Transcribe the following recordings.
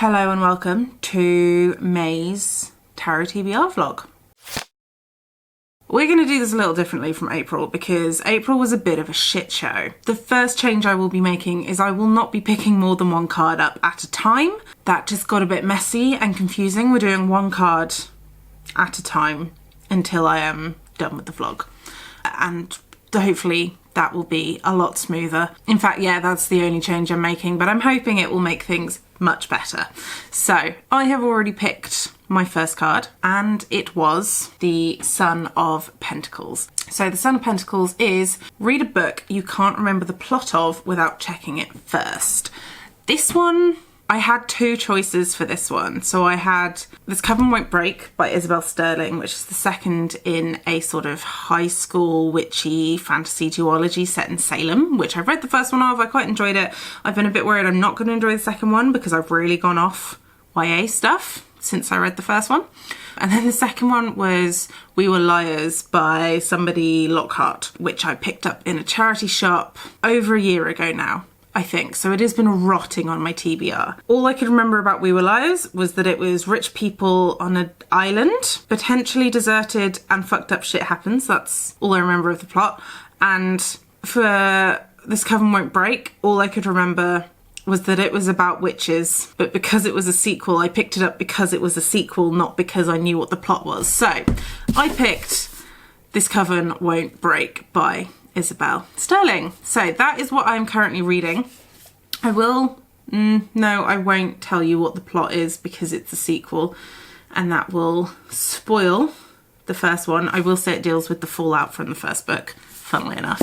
Hello and welcome to May's Tarot TBR vlog. We're going to do this a little differently from April because April was a bit of a shit show. The first change I will be making is I will not be picking more than one card up at a time. That just got a bit messy and confusing. We're doing one card at a time until I am done with the vlog. And hopefully that will be a lot smoother. In fact, yeah, that's the only change I'm making, but I'm hoping it will make things much better. So I have already picked my first card and it was the Son of Pentacles. So the Son of Pentacles is read a book you can't remember the plot of without checking it first. This one, I had two choices for this one. So I had This Coven Won't Break by Isabel Sterling, which is the second in a sort of high school witchy fantasy duology set in Salem, which I've read the first one of. I quite enjoyed it. I've been a bit worried I'm not going to enjoy the second one because I've really gone off YA stuff since I read the first one. And then the second one was We Were Liars by somebody Lockhart, which I picked up in a charity shop over a year ago now, I think. So it has been rotting on my TBR. All I could remember about We Were Liars was that it was rich people on an island, potentially deserted, and fucked up shit happens. That's all I remember of the plot. And for This Coven Won't Break, all I could remember was that it was about witches, but because it was a sequel, I picked it up because it was a sequel, not because I knew what the plot was. So I picked This Coven Won't Break by Isabel Sterling. So that is what I'm currently reading. I will, no, I won't tell you what the plot is because it's a sequel and that will spoil the first one. I will say it deals with the fallout from the first book, funnily enough.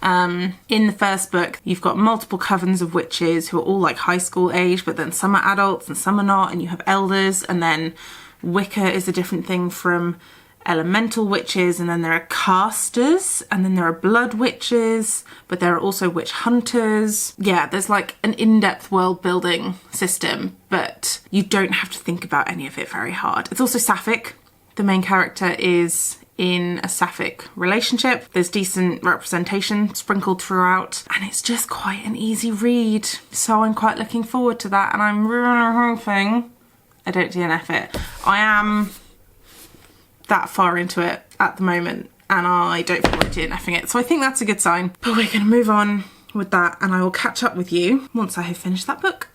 In the first book, you've got multiple covens of witches who are all like high school age, but then some are adults and some are not, and you have elders, and then Wicca is a different thing from elemental witches, and then there are casters, and then there are blood witches, but there are also witch hunters. Yeah, there's like an in-depth world building system, but you don't have to think about any of it very hard. It's also sapphic. The main character is in a sapphic relationship. There's decent representation sprinkled throughout, and it's just quite an easy read. So I'm quite looking forward to that, and I'm really hoping I don't DNF it. I am that far into it at the moment, and I don't feel like DNFing it. So I think that's a good sign. But we're gonna move on with that, and I will catch up with you once I have finished that book.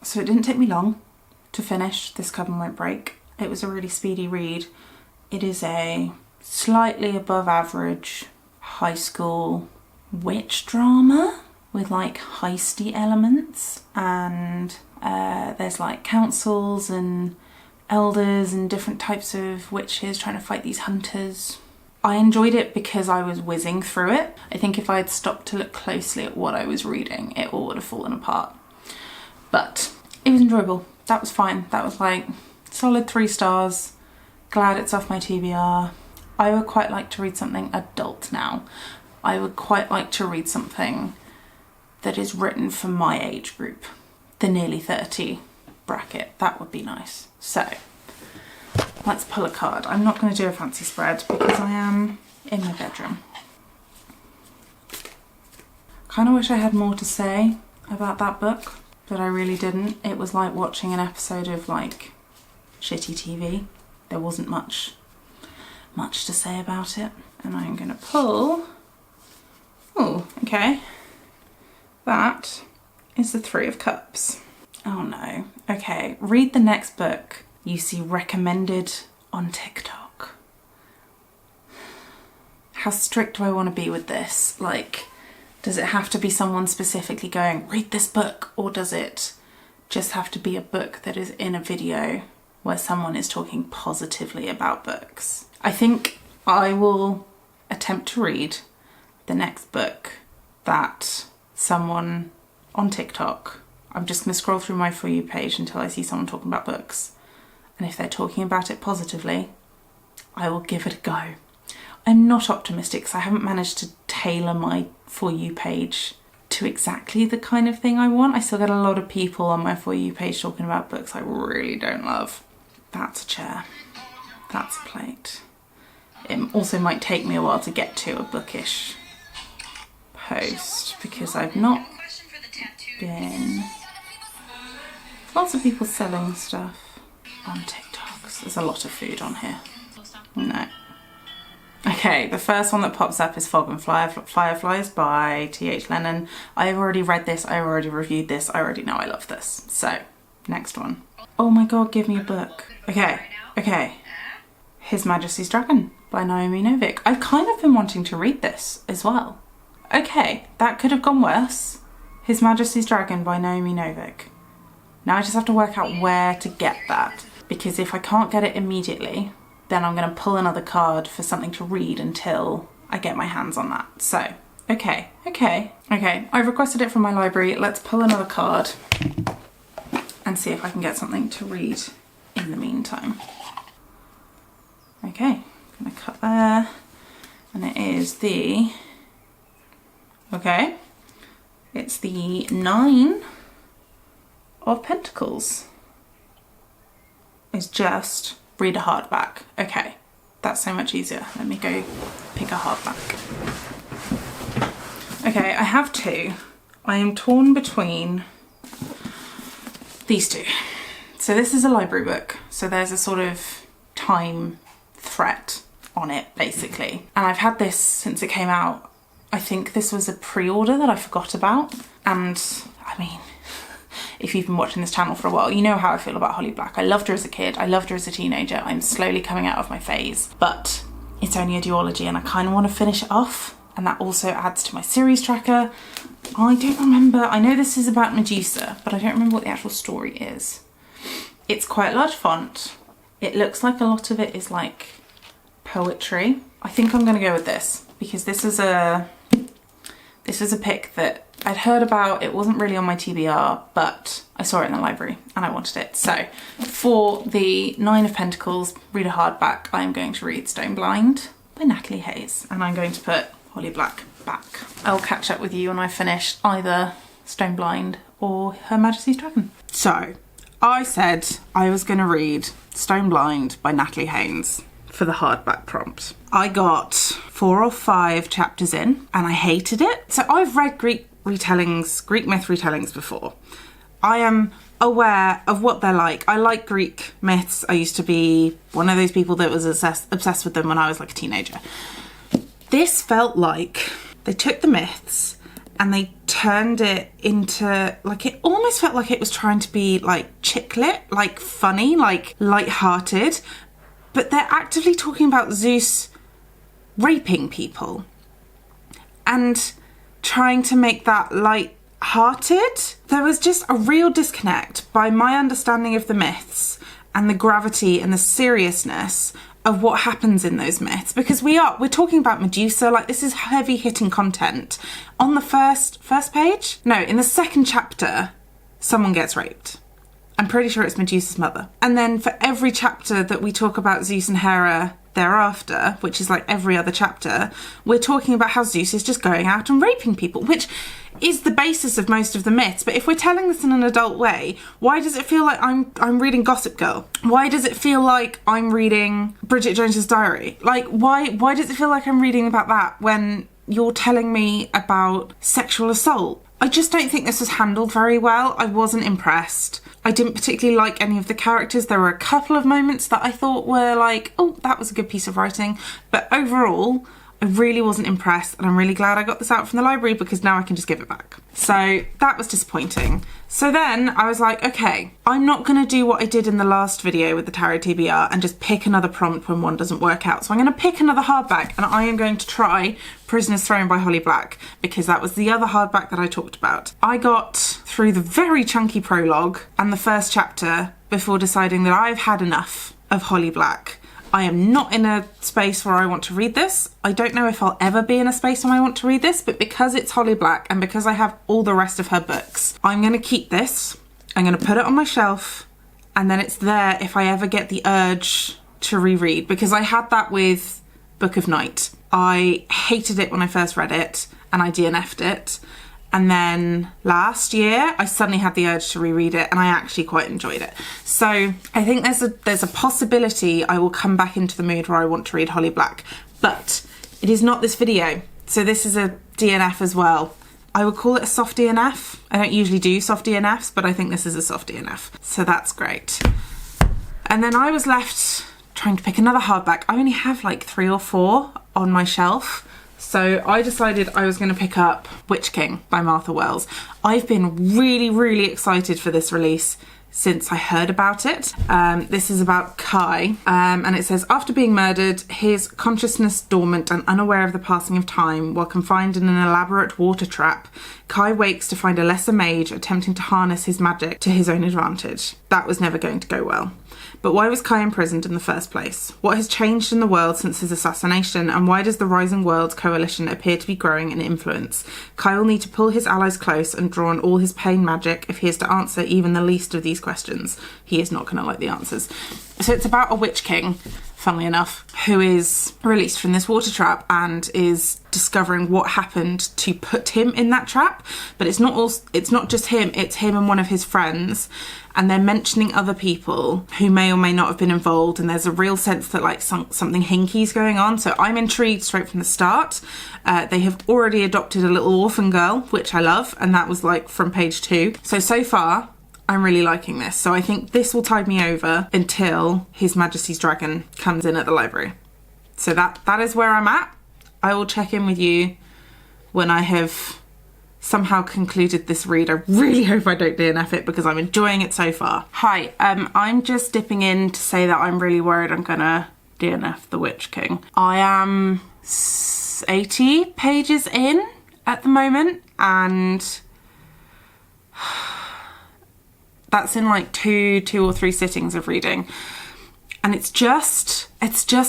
So it didn't take me long to finish This Coven Won't Break. It was a really speedy read. It is a slightly above average high school witch drama with like heisty elements, and there's like councils and elders and different types of witches trying to fight these hunters. I enjoyed it because I was whizzing through it. I think if I had stopped to look closely at what I was reading, it all would have fallen apart. But it was enjoyable. That was fine. That was like solid 3 stars. Glad it's off my TBR. I would quite like to read something adult now. I would quite like to read something that is written for my age group, the nearly 30 bracket. That would be nice. So let's pull a card. I'm not going to do a fancy spread because I am in my bedroom. Kind of wish I had more to say about that book, but I really didn't. It was like watching an episode of like shitty TV. There wasn't much to say about it. And I'm going to pull, oh, okay. That is the 3 of Cups. Oh no. Okay, read the next book you see recommended on TikTok. How strict do I want to be with this? Like, does it have to be someone specifically going, read this book? Or does it just have to be a book that is in a video where someone is talking positively about books? I think I will attempt to read the next book that someone on TikTok, I'm just going to scroll through my For You page until I see someone talking about books. And if they're talking about it positively, I will give it a go. I'm not optimistic because I haven't managed to tailor my For You page to exactly the kind of thing I want. I still get a lot of people on my For You page talking about books I really don't love. That's a chair. That's a plate. It also might take me a while to get to a bookish post because I've not been Lots of people selling stuff on TikTok. There's a lot of food on here. No. Okay, the first one that pops up is Fog and Fireflies by T.H. Lennon. I've already read this, I already reviewed this, I already know I love this. So, next one. Oh my god, give me a book. Okay. His Majesty's Dragon by Naomi Novik. I've kind of been wanting to read this as well. Okay, that could have gone worse. His Majesty's Dragon by Naomi Novik. Now I just have to work out where to get that, because if I can't get it immediately, then I'm going to pull another card for something to read until I get my hands on that. So, okay. I've requested it from my library. Let's pull another card and see if I can get something to read in the meantime. Okay, I'm going to cut there. And it is the... Okay. It's the 9 of Pentacles. It's just... read a hardback. Okay, that's so much easier. Let me go pick a hardback. Okay, I have 2. I am torn between these 2. So this is a library book. So there's a sort of time threat on it, basically. And I've had this since it came out. I think this was a pre-order that I forgot about. And I mean, if you've been watching this channel for a while, you know how I feel about Holly Black. I loved her as a kid, I loved her as a teenager, I'm slowly coming out of my phase, but it's only a duology and I kind of want to finish it off, and that also adds to my series tracker. I don't remember, I know this is about Medusa, but I don't remember what the actual story is. It's quite large font. It looks like a lot of it is like poetry. I think I'm going to go with this, because this is a pick that I'd heard about. It wasn't really on my TBR, but I saw it in the library and I wanted it. So for the 9 of Pentacles, read a hardback, I am going to read Stone Blind by Natalie Hayes, and I'm going to put Holly Black back. I'll catch up with you when I finish either Stone Blind or Her Majesty's Dragon. So I said I was going to read Stone Blind by Natalie Hayes for the hardback prompt. I got 4 or 5 chapters in and I hated it. So I've read Greek myth retellings before. I am aware of what they're like. I like Greek myths. I used to be one of those people that was obsessed with them when I was like a teenager. This felt like they took the myths and they turned it into, like, it almost felt like it was trying to be like chick lit, like funny, like light-hearted, but they're actively talking about Zeus raping people and trying to make that light-hearted. There was just a real disconnect by my understanding of the myths and the gravity and the seriousness of what happens in those myths, because we're talking about Medusa, like this is heavy hitting content. On the first page? No, in the second chapter, someone gets raped. I'm pretty sure it's Medusa's mother. And then for every chapter that we talk about Zeus and Hera thereafter, which is like every other chapter, we're talking about how Zeus is just going out and raping people, which is the basis of most of the myths. But if we're telling this in an adult way, why does it feel like I'm reading Gossip Girl? Why does it feel like I'm reading Bridget Jones's Diary? Like, why does it feel like I'm reading about that when you're telling me about sexual assault? I just don't think this was handled very well. I wasn't impressed. I didn't particularly like any of the characters. There were a couple of moments that I thought were like, oh, that was a good piece of writing. But overall, I really wasn't impressed, and I'm really glad I got this out from the library because now I can just give it back. So that was disappointing. So then I was like, okay, I'm not going to do what I did in the last video with the Tarot TBR and just pick another prompt when one doesn't work out. So I'm going to pick another hardback, and I am going to try Prisoner's Throne by Holly Black, because that was the other hardback that I talked about. I got through the very chunky prologue and the first chapter before deciding that I've had enough of Holly Black. I am not in a space where I want to read this. I don't know if I'll ever be in a space where I want to read this, but because it's Holly Black and because I have all the rest of her books, I'm going to keep this. I'm going to put it on my shelf, and then it's there if I ever get the urge to reread, because I had that with Book of Night. I hated it when I first read it and I DNF'd it. And then last year I suddenly had the urge to reread it and I actually quite enjoyed it. So I think there's a possibility I will come back into the mood where I want to read Holly Black, but it is not this video. So this is a DNF as well. I would call it a soft DNF. I don't usually do soft DNFs, but I think this is a soft DNF. So that's great. And then I was left trying to pick another hardback. I only have like 3 or 4 on my shelf. So I decided I was going to pick up Witch King by Martha Wells. I've been really, really excited for this release since I heard about it. This is about Kai, and it says, after being murdered, his consciousness dormant and unaware of the passing of time, while confined in an elaborate water trap, Kai wakes to find a lesser mage attempting to harness his magic to his own advantage. That was never going to go well. But why was Kai imprisoned in the first place? What has changed in the world since his assassination, and why does the Rising Worlds coalition appear to be growing in influence? Kai will need to pull his allies close and draw on all his pain magic if he is to answer even the least of these questions. He is not going to like the answers. So it's about a Witch King, funnily enough, who is released from this water trap and is discovering what happened to put him in that trap. But it's not just him, it's him and one of his friends. And they're mentioning other people who may or may not have been involved, and there's a real sense that like something hinky's going on. So I'm intrigued straight from the start. They have already adopted a little orphan girl, which I love, and that was like from page 2. So far, I'm really liking this. So I think this will tide me over until His Majesty's Dragon comes in at the library. So that is where I'm at. I will check in with you when I have somehow concluded this read. I really hope I don't DNF it because I'm enjoying it so far. Hi, I'm just dipping in to say that I'm really worried I'm gonna DNF The Witch King. I am 80 pages in at the moment, and that's in like two or three sittings of reading. And it's just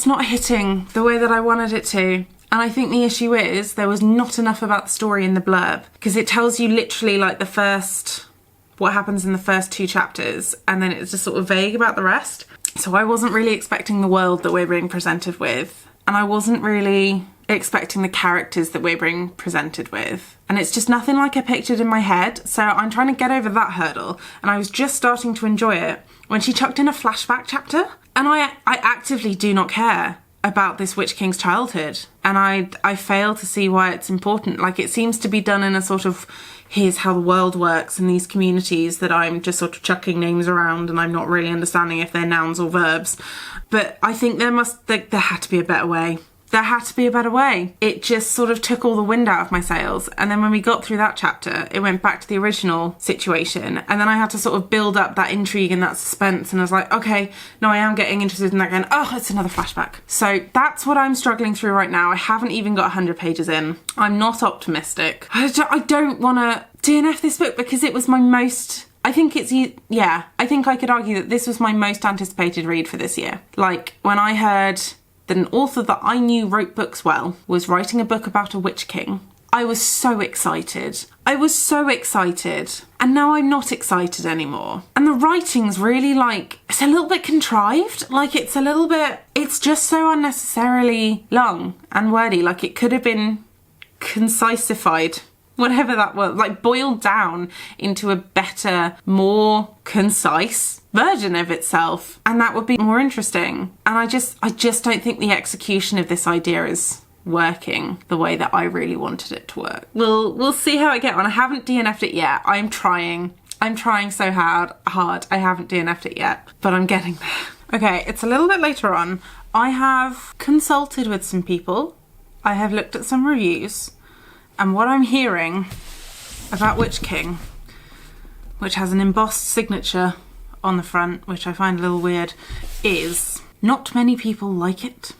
not hitting the way that I wanted it to. And I think the issue is there was not enough about the story in the blurb, because it tells you literally like what happens in the first 2 chapters, and then it's just sort of vague about the rest. So I wasn't really expecting the world that we're being presented with, and I wasn't really expecting the characters that we're being presented with. And it's just nothing like I pictured in my head. So I'm trying to get over that hurdle, and I was just starting to enjoy it when she chucked in a flashback chapter. And I actively do not care about this Witch King's childhood, and I fail to see why it's important. Like, it seems to be done in a sort of, here's how the world works in these communities that I'm just sort of chucking names around and I'm not really understanding if they're nouns or verbs. But I think there had to be a better way. There had to be a better way. It just sort of took all the wind out of my sails. And then when we got through that chapter, it went back to the original situation. And then I had to sort of build up that intrigue and that suspense. And I was like, okay, no, I am getting interested in that again. Oh, it's another flashback. So that's what I'm struggling through right now. I haven't even got 100 pages in. I'm not optimistic. I don't want to DNF this book because it was my most... I think I could argue that this was my most anticipated read for this year. Like, when I heard that an author that I knew wrote books well was writing a book about a Witch King, I was so excited. I was so excited. And now I'm not excited anymore. And the writing's really like, it's a little bit contrived. Like, it's just so unnecessarily long and wordy. Like, it could have been concisified, whatever that was, like boiled down into a better, more concise version of itself, and that would be more interesting. And I just don't think the execution of this idea is working the way that I really wanted it to work. We'll see how I get on. I haven't DNF'd it yet. I'm trying so hard. I haven't DNF'd it yet, but I'm getting there. Okay, it's a little bit later on. I have consulted with some people. I have looked at some reviews. And what I'm hearing about Witch King, which has an embossed signature on the front, which I find a little weird, is not many people like it.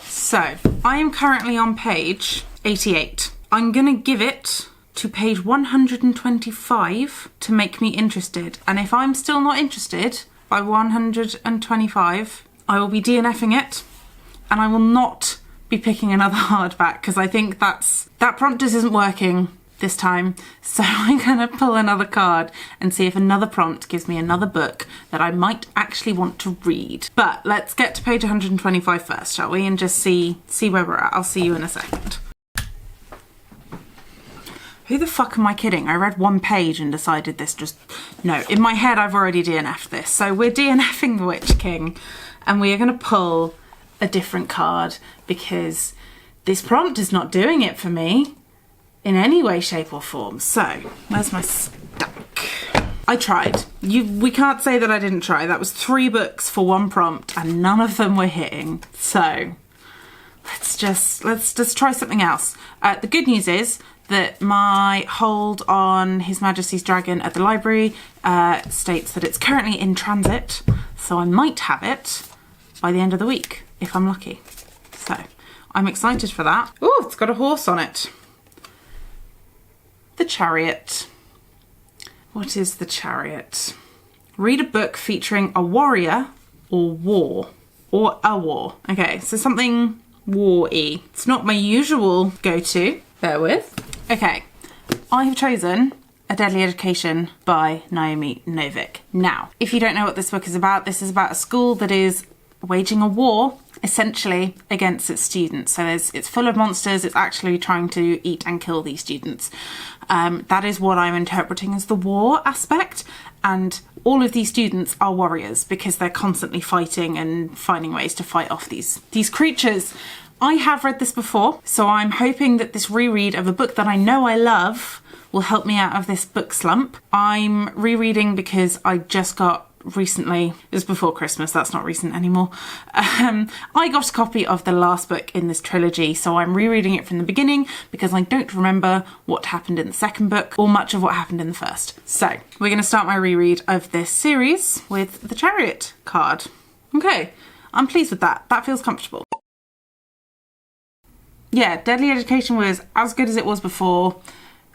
So I am currently on page 88. I'm gonna give it to page 125 to make me interested. And if I'm still not interested by 125, I will be DNFing it, and I will not be picking another hardback, because I think that prompt just isn't working this time. So I'm gonna pull another card and see if another prompt gives me another book that I might actually want to read. But let's get to page 125 first, shall we? And just see where we're at. I'll see you in a second. Who the fuck am I kidding? I read one page and decided this just... No, in my head I've already DNF'd this. So we're DNFing The Witch King, and we are gonna pull a different card because this prompt is not doing it for me. in any way, shape or form. So, where's my stack? I tried. We can't say that I didn't try. That was 3 books for 1 prompt and none of them were hitting. So, let's just try something else. The good news is that my hold on His Majesty's Dragon at the library states that it's currently in transit, so I might have it by the end of the week, if I'm lucky. So, I'm excited for that. Oh, it's got a horse on it. The Chariot. What is The Chariot? Read a book featuring a warrior or war. Or a war. Okay, so something war-y. It's not my usual go-to. Bear with. Okay, I have chosen A Deadly Education by Naomi Novik. Now, if you don't know what this book is about, this is about a school that is waging a war, essentially, against its students. So it's full of monsters, it's actually trying to eat and kill these students. That is what I'm interpreting as the war aspect, and all of these students are warriors because they're constantly fighting and finding ways to fight off these creatures. I have read this before, so I'm hoping that this reread of a book that I know I love will help me out of this book slump. I'm rereading because I just got recently, it was before Christmas, that's not recent anymore, I got a copy of the last book in this trilogy, so I'm rereading it from the beginning because I don't remember what happened in the second book or much of what happened in the first. So we're going to start my reread of this series with the Chariot card. Okay, I'm pleased with that. That feels comfortable. Yeah, Deadly Education was as good as it was before,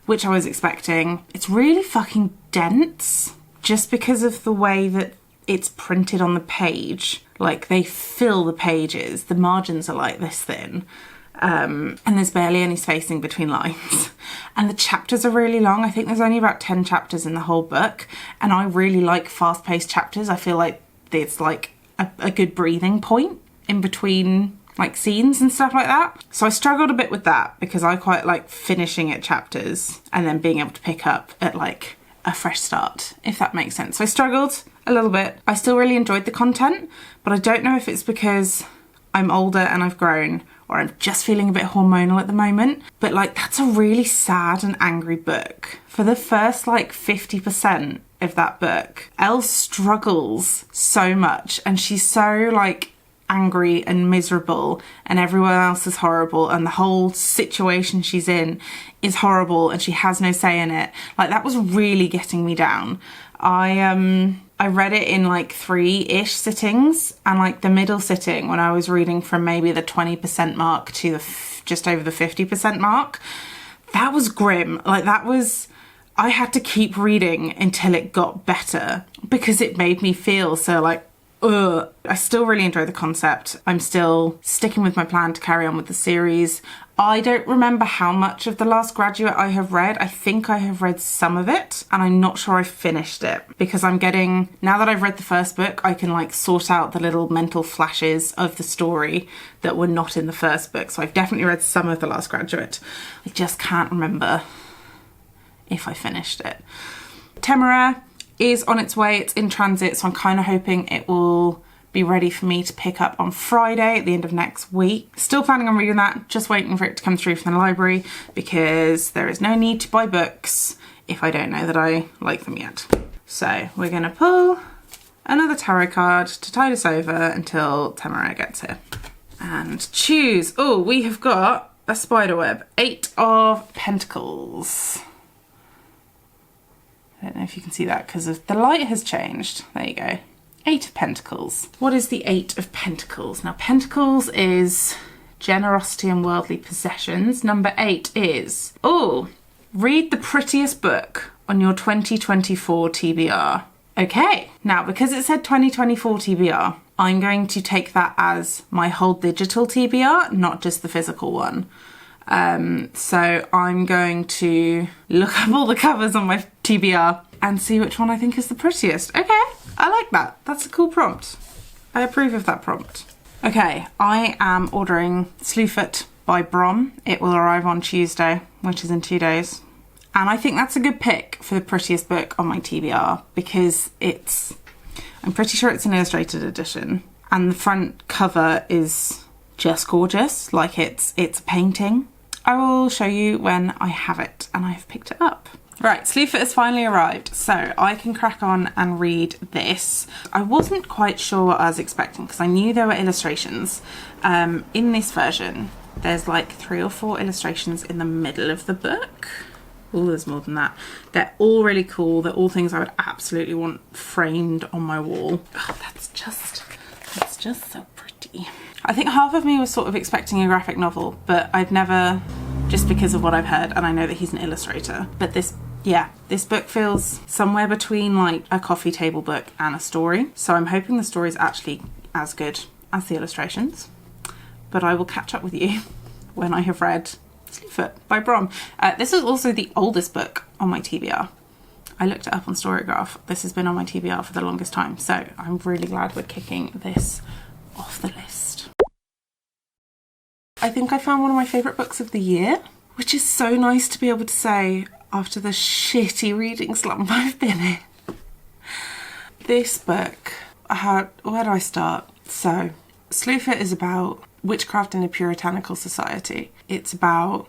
which I was expecting. It's really fucking dense. Just because of the way that it's printed on the page. Like, they fill the pages. The margins are like this thin. And there's barely any spacing between lines. And the chapters are really long. I think there's only about 10 chapters in the whole book. And I really like fast-paced chapters. I feel like it's like a good breathing point in between like scenes and stuff like that. So I struggled a bit with that because I quite like finishing at chapters and then being able to pick up at like a fresh start, if that makes sense. So I struggled a little bit. I still really enjoyed the content, but I don't know if it's because I'm older and I've grown or I'm just feeling a bit hormonal at the moment. But like, that's a really sad and angry book. For the first like 50% of that book, Elle struggles so much and she's so like angry and miserable and everyone else is horrible and the whole situation she's in is horrible and she has no say in it. Like, that was really getting me down. I read it in like 3-ish sittings, and like the middle sitting when I was reading from maybe the 20% mark to the just over the 50% mark, that was grim. Like, that was, I had to keep reading until it got better because it made me feel so like, ugh. I still really enjoy the concept. I'm still sticking with my plan to carry on with the series. I don't remember how much of The Last Graduate I have read. I think I have read some of it and I'm not sure I finished it because I'm getting, now that I've read the first book, I can like sort out the little mental flashes of the story that were not in the first book. So I've definitely read some of The Last Graduate. I just can't remember if I finished it. Temeraire is on its way, it's in transit, so I'm kind of hoping it will be ready for me to pick up on Friday at the end of next week. Still planning on reading that, just waiting for it to come through from the library because there is no need to buy books if I don't know that I like them yet. So we're gonna pull another tarot card to tide us over until Temeraire gets here. And choose, oh, we have got a spiderweb, 8 of Pentacles. I don't know if you can see that because the light has changed. There you go. 8 of Pentacles. What is the 8 of Pentacles? Now, Pentacles is generosity and worldly possessions. Number 8 is, oh, read the prettiest book on your 2024 TBR. Okay, now because it said 2024 TBR, I'm going to take that as my whole digital TBR, not just the physical one. So I'm going to look up all the covers on my TBR and see which one I think is the prettiest. Okay, I like that. That's a cool prompt. I approve of that prompt. Okay, I am ordering Slewfoot by Brom. It will arrive on Tuesday, which is in 2 days. And I think that's a good pick for the prettiest book on my TBR because I'm pretty sure it's an illustrated edition and the front cover is just gorgeous. Like it's a painting. I will show you when I have it and I've picked it up. Right, Slewfoot has finally arrived, so I can crack on and read this. I wasn't quite sure what I was expecting because I knew there were illustrations. In this version, there's like 3 or 4 illustrations in the middle of the book. Oh, there's more than that. They're all really cool. They're all things I would absolutely want framed on my wall. Oh, that's just so pretty. I think half of me was sort of expecting a graphic novel, but I've never, just because of what I've heard, and I know that he's an illustrator, but this book feels somewhere between like a coffee table book and a story. So I'm hoping the story is actually as good as the illustrations, but I will catch up with you when I have read Slewfoot by Brom. This is also the oldest book on my TBR. I looked it up on Storygraph. This has been on my TBR for the longest time, so I'm really glad we're kicking this off the list. I think I found one of my favourite books of the year, which is so nice to be able to say after the shitty reading slump I've been in. This book, where do I start? So, Slewfoot is about witchcraft in a puritanical society. It's about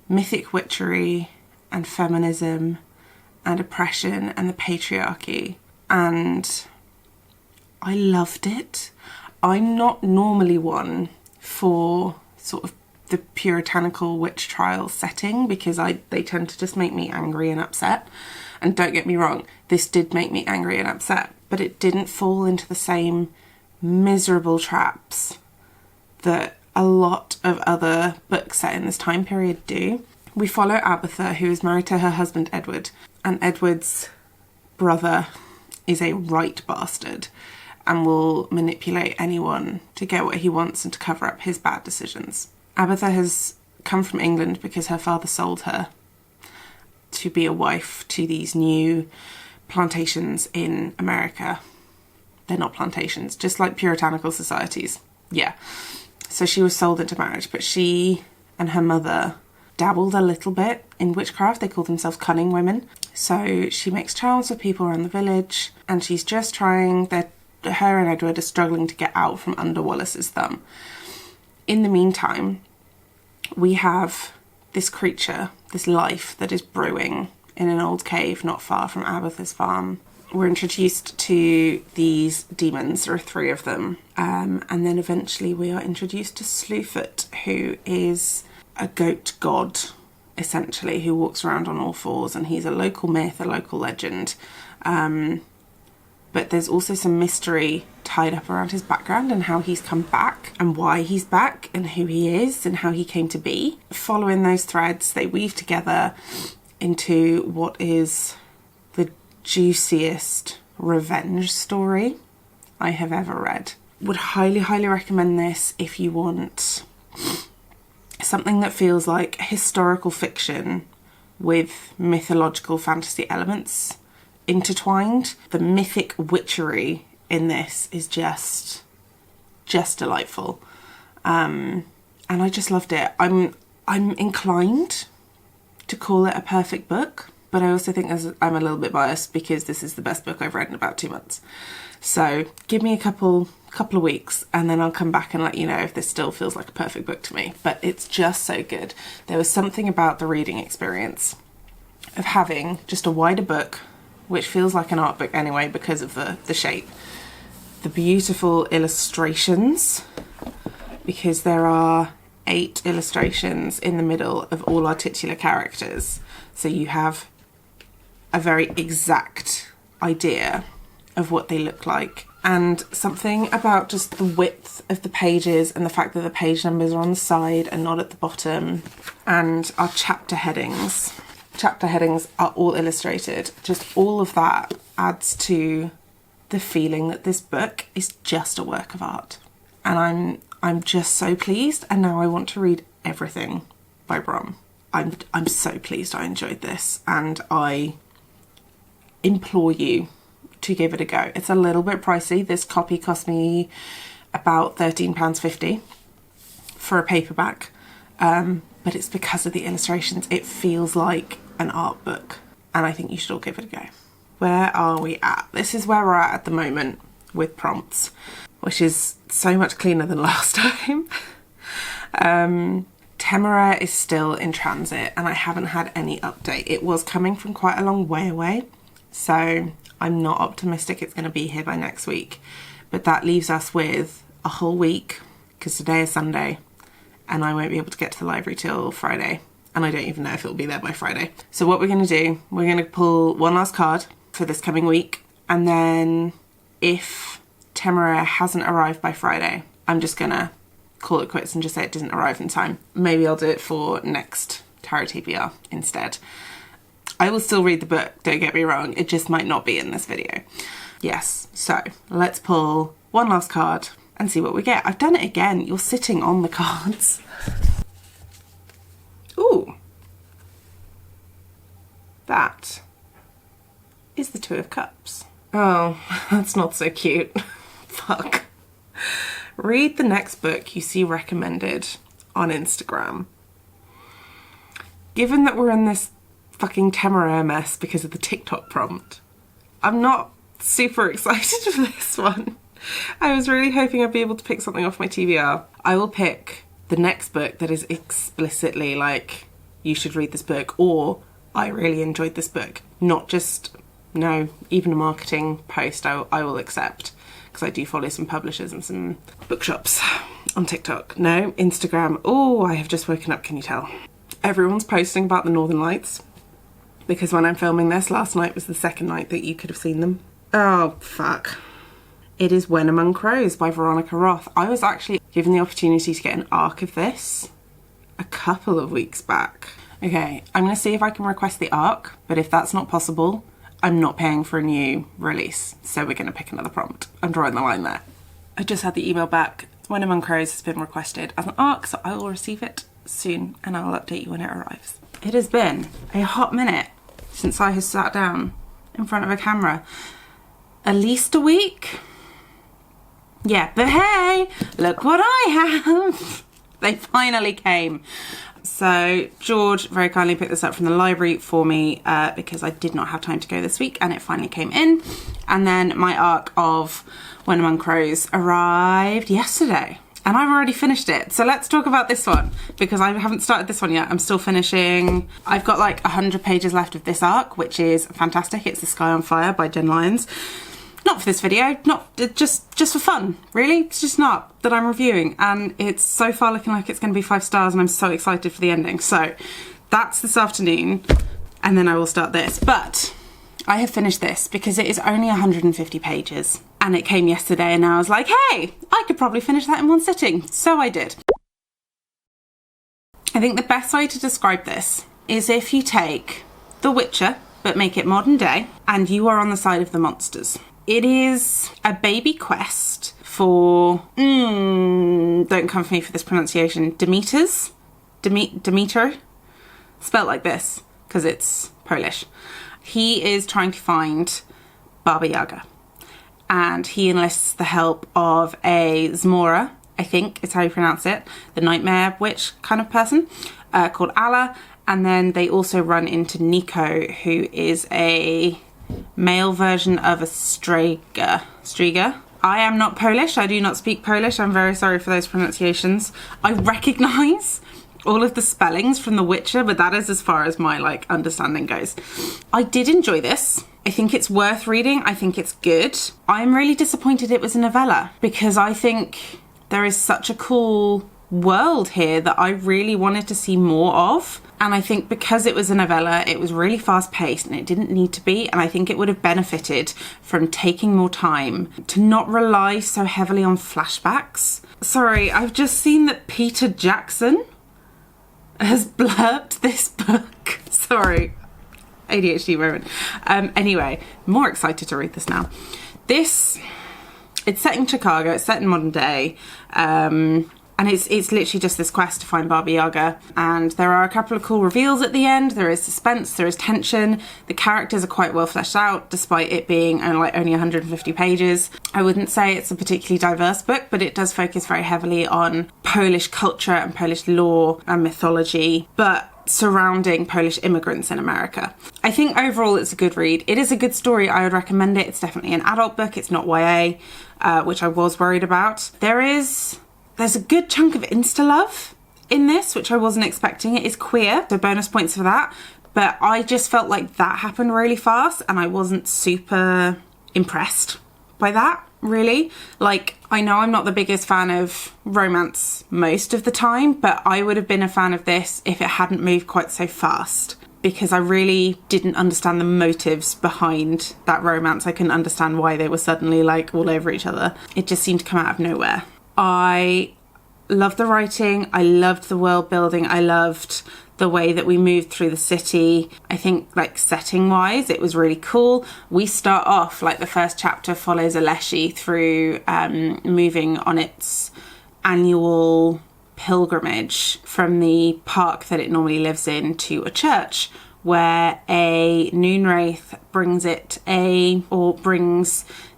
mythic witchery and feminism and oppression and the patriarchy, and I loved it. I'm not normally one for sort of the puritanical witch trial setting because they tend to just make me angry and upset. And don't get me wrong, this did make me angry and upset, but it didn't fall into the same miserable traps that a lot of other books set in this time period do. We follow Abatha, who is married to her husband Edward, and Edward's brother is a right bastard and will manipulate anyone to get what he wants and to cover up his bad decisions. Abatha has come from England because her father sold her to be a wife to these new plantations in America. They're not plantations, just like puritanical societies. Yeah. So she was sold into marriage, but she and her mother dabbled a little bit in witchcraft. They call themselves cunning women. So she makes charms for people around the village, and she's just trying, her and Edward are struggling to get out from under Wallace's thumb. In the meantime, we have this creature, this life that is brewing in an old cave not far from Abatha's farm. We're introduced to these demons, there are 3 of them, and then eventually we are introduced to Slewfoot, who is a goat god, essentially, who walks around on all 4s, and he's a local myth, a local legend. But there's also some mystery tied up around his background and how he's come back and why he's back and who he is and how he came to be. Following those threads, they weave together into what is the juiciest revenge story I have ever read. Would highly, highly recommend this if you want something that feels like historical fiction with mythological fantasy elements intertwined. The mythic witchery in this is just delightful, and I just loved it. I'm inclined to call it a perfect book, but I also think I'm a little bit biased because this is the best book I've read in about 2 months. So give me a couple of weeks and then I'll come back and let you know if this still feels like a perfect book to me. But it's just so good. There was something about the reading experience of having just a wider book, which feels like an art book anyway because of the shape. The beautiful illustrations, because there are 8 illustrations in the middle of all our titular characters. So you have a very exact idea of what they look like. And something about just the width of the pages and the fact that the page numbers are on the side and not at the bottom. And our chapter headings. Chapter headings are all illustrated. Just all of that adds to the feeling that this book is just a work of art. And I'm just so pleased, and now I want to read everything by Brom. I'm so pleased I enjoyed this, and I implore you to give it a go. It's a little bit pricey. This copy cost me about £13.50 for a paperback, but it's because of the illustrations. It feels like an art book, and I think you should all give it a go. Where are we at? This is where we're at the moment with prompts, which is so much cleaner than last time. Temeraire is still in transit and I haven't had any update. It was coming from quite a long way away, so I'm not optimistic it's going to be here by next week. But that leaves us with a whole week, because today is Sunday and I won't be able to get to the library till Friday. And I don't even know if it'll be there by Friday. So what we're going to do, we're going to pull one last card for this coming week. And then if Temeraire hasn't arrived by Friday, I'm just going to call it quits and just say it didn't arrive in time. Maybe I'll do it for next Tarot TBR instead. I will still read the book, don't get me wrong. It just might not be in this video. Yes, so let's pull one last card and see what we get. I've done it again. You're sitting on the cards. Ooh. That is the Two of Cups. Oh, that's not so cute. Fuck. Read the next book you see recommended on Instagram. Given that we're in this fucking Temeraire mess because of the TikTok prompt, I'm not super excited for this one. I was really hoping I'd be able to pick something off my TBR. I will pick the next book that is explicitly like, you should read this book, or I really enjoyed this book. Not just, no, even a marketing post I will accept. Because I do follow some publishers and some bookshops on TikTok. No, Instagram. Oh, I have just woken up, can you tell? Everyone's posting about the Northern Lights, because when I'm filming this, last night was the second night that you could have seen them. Oh, fuck. It is When Among Crows by Veronica Roth. I was actually given the opportunity to get an ARC of this a couple of weeks back. Okay, I'm going to see if I can request the ARC, but if that's not possible, I'm not paying for a new release, so we're going to pick another prompt. I'm drawing the line there. I just had the email back. When Among Crows has been requested as an ARC, so I will receive it soon and I will update you when it arrives. It has been a hot minute since I have sat down in front of a camera. At least a week? Yeah, but hey, look what I have. They finally came. So George very kindly picked this up from the library for me because I did not have time to go this week, and it finally came in. And then my ARC of When Among Crows arrived yesterday and I've already finished it. So let's talk about this one, because I haven't started this one yet. I'm still finishing. I've got like 100 pages left of this ARC, which is fantastic. It's The Sky on Fire by Jen Lyons. Not for this video, not just for fun, really. It's just an ARC that I'm reviewing, and it's so far looking like it's going to be 5 stars, and I'm so excited for the ending. So that's this afternoon, and then I will start this. But I have finished this because it is only 150 pages, and it came yesterday, and I was like, hey, I could probably finish that in one sitting. So I did. I think the best way to describe this is if you take The Witcher, but make it modern day, and you are on the side of the monsters. It is a baby quest for, don't come for me for this pronunciation, Demeter, spelled like this, because it's Polish. He is trying to find Baba Yaga, and he enlists the help of a Zmora, I think is how you pronounce it, the nightmare witch kind of person, called Alla, and then they also run into Nico, who is a male version of a Striga. I am not Polish, I do not speak Polish, I'm very sorry for those pronunciations. I recognise all of the spellings from The Witcher, but that is as far as my like understanding goes. I did enjoy this. I think it's worth reading, I think it's good. I'm really disappointed it was a novella, because I think there is such a cool world here that I really wanted to see more of. And I think because it was a novella, it was really fast paced and it didn't need to be. And I think it would have benefited from taking more time to not rely so heavily on flashbacks. Sorry, I've just seen that Peter Jackson has blurbed this book. Sorry, ADHD moment. Anyway, more excited to read this now. It's set in Chicago, it's set in modern day. And it's literally just this quest to find Baba Yaga. And there are a couple of cool reveals at the end. There is suspense, there is tension. The characters are quite well fleshed out, despite it being only 150 pages. I wouldn't say it's a particularly diverse book, but it does focus very heavily on Polish culture and Polish law and mythology, but surrounding Polish immigrants in America. I think overall it's a good read. It is a good story. I would recommend it. It's definitely an adult book. It's not YA, which I was worried about. There's a good chunk of insta-love, in this, which I wasn't expecting. It is queer, so bonus points for that. But I just felt like that happened really fast and I wasn't super impressed by that, really. Like, I know I'm not the biggest fan of romance most of the time, but I would have been a fan of this if it hadn't moved quite so fast, because I really didn't understand the motives behind that romance. I couldn't understand why they were suddenly like all over each other. It just seemed to come out of nowhere. I loved the writing. I loved the world building. I loved the way that we moved through the city. I think like setting wise, it was really cool. We start off like the first chapter follows Aleshi through moving on its annual pilgrimage from the park that it normally lives in to a church, where a noon wraith brings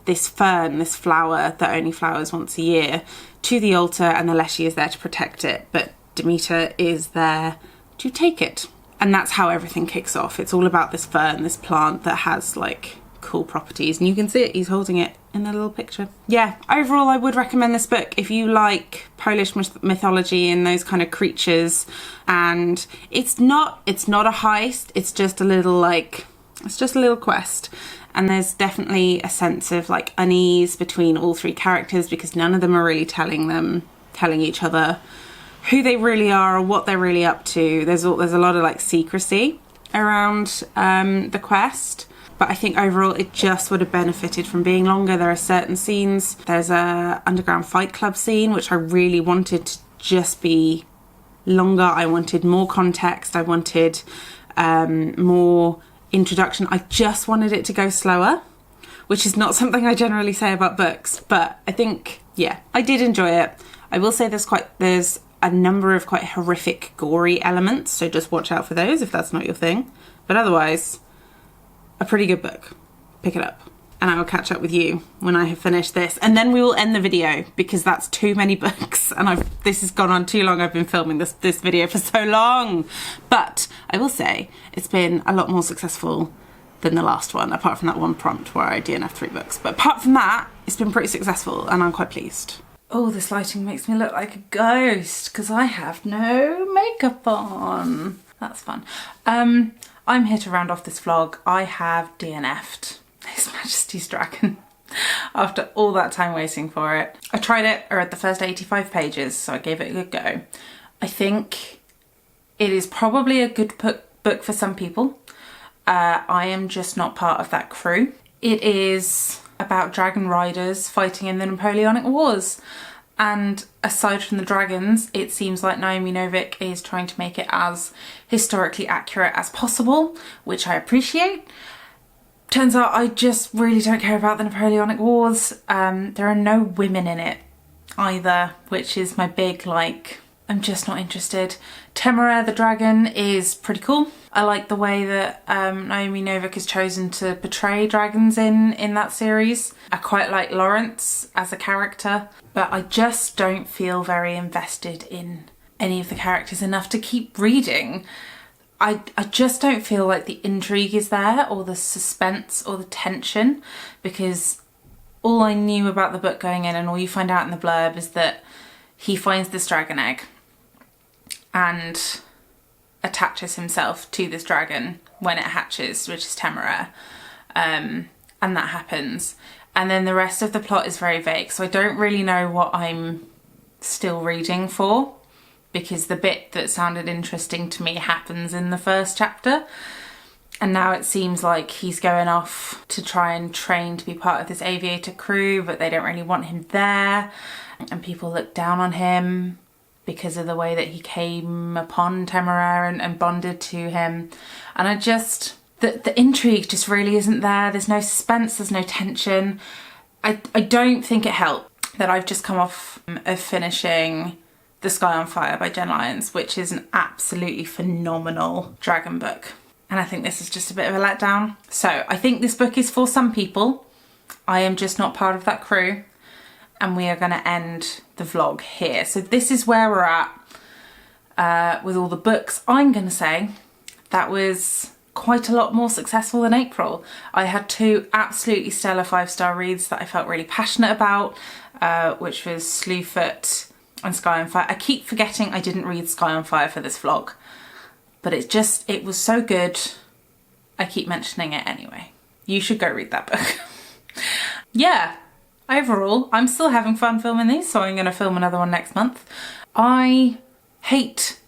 this fern, this flower that only flowers once a year, to the altar, and Aleshi is there to protect it, but Demeter is there to take it. And that's how everything kicks off. It's all about this fern, this plant that has like cool properties, and you can see it, he's holding it in the little picture. Yeah, overall I would recommend this book if you like Polish mythology and those kind of creatures. And it's not a heist, it's just a little quest. And there's definitely a sense of like unease between all three characters, because none of them are really telling each other who they really are or what they're really up to. There's a lot of like secrecy around the quest, but I think overall it just would have benefited from being longer. There are certain scenes. There's a underground fight club scene which I really wanted to just be longer. I wanted more context. I wanted more introduction. I just wanted it to go slower, which is not something I generally say about books, but I think, yeah, I did enjoy it. I will say there's a number of quite horrific, gory elements, so just watch out for those if that's not your thing. But otherwise, a pretty good book. Pick it up. And I will catch up with you when I have finished this. And then we will end the video, because that's too many books. And this has gone on too long. I've been filming this video for so long. But I will say, it's been a lot more successful than the last one, apart from that one prompt where I DNF 3 books. But apart from that, it's been pretty successful and I'm quite pleased. Oh, this lighting makes me look like a ghost because I have no makeup on. That's fun. I'm here to round off this vlog. I have DNF'd His Majesty's Dragon after all that time waiting for it. I tried it, I read the first 85 pages, so I gave it a good go. I think it is probably a good book for some people. I am just not part of that crew. It is about dragon riders fighting in the Napoleonic Wars. And aside from the dragons, it seems like Naomi Novik is trying to make it as historically accurate as possible, which I appreciate. Turns out I just really don't care about the Napoleonic Wars. There are no women in it either, which is my big, like, I'm just not interested. Temeraire the dragon is pretty cool. I like the way that Naomi Novik has chosen to portray dragons in that series. I quite like Lawrence as a character, but I just don't feel very invested in any of the characters enough to keep reading. I just don't feel like the intrigue is there, or the suspense or the tension, because all I knew about the book going in and all you find out in the blurb is that he finds this dragon egg and attaches himself to this dragon when it hatches, which is Temeraire, and that happens. And then the rest of the plot is very vague, so I don't really know what I'm still reading for, because the bit that sounded interesting to me happens in the first chapter, and now it seems like he's going off to try and train to be part of this aviator crew, but they don't really want him there, and people look down on him because of the way that he came upon Temeraire and bonded to him. And I just, the intrigue just really isn't there. There's no suspense, there's no tension. I don't think it helped that I've just come off of finishing The Sky on Fire by Jen Lyons, which is an absolutely phenomenal dragon book. And I think this is just a bit of a letdown. So I think this book is for some people. I am just not part of that crew. And we are going to end the vlog here. So this is where we're at with all the books. I'm going to say that was quite a lot more successful than April. I had 2 absolutely stellar 5-star reads that I felt really passionate about, which was Slewfoot and Sky on Fire. I keep forgetting I didn't read Sky on Fire for this vlog, but it was so good. I keep mentioning it anyway. You should go read that book. Yeah, overall, I'm still having fun filming these, so I'm going to film another one next month. I hate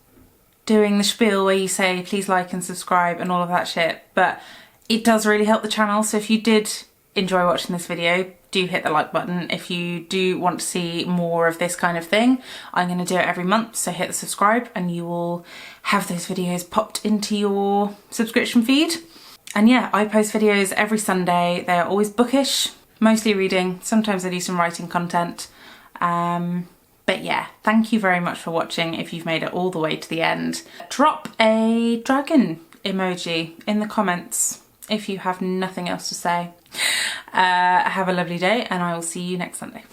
doing the spiel where you say please like and subscribe and all of that shit, but it does really help the channel. So if you did enjoy watching this video, do hit the like button. If you do want to see more of this kind of thing, I'm going to do it every month, so hit the subscribe and you will have those videos popped into your subscription feed. And yeah, I post videos every Sunday. They are always bookish, mostly reading. Sometimes I do some writing content. But yeah, thank you very much for watching. If you've made it all the way to the end, drop a dragon emoji in the comments if you have nothing else to say. Have a lovely day and I will see you next Sunday.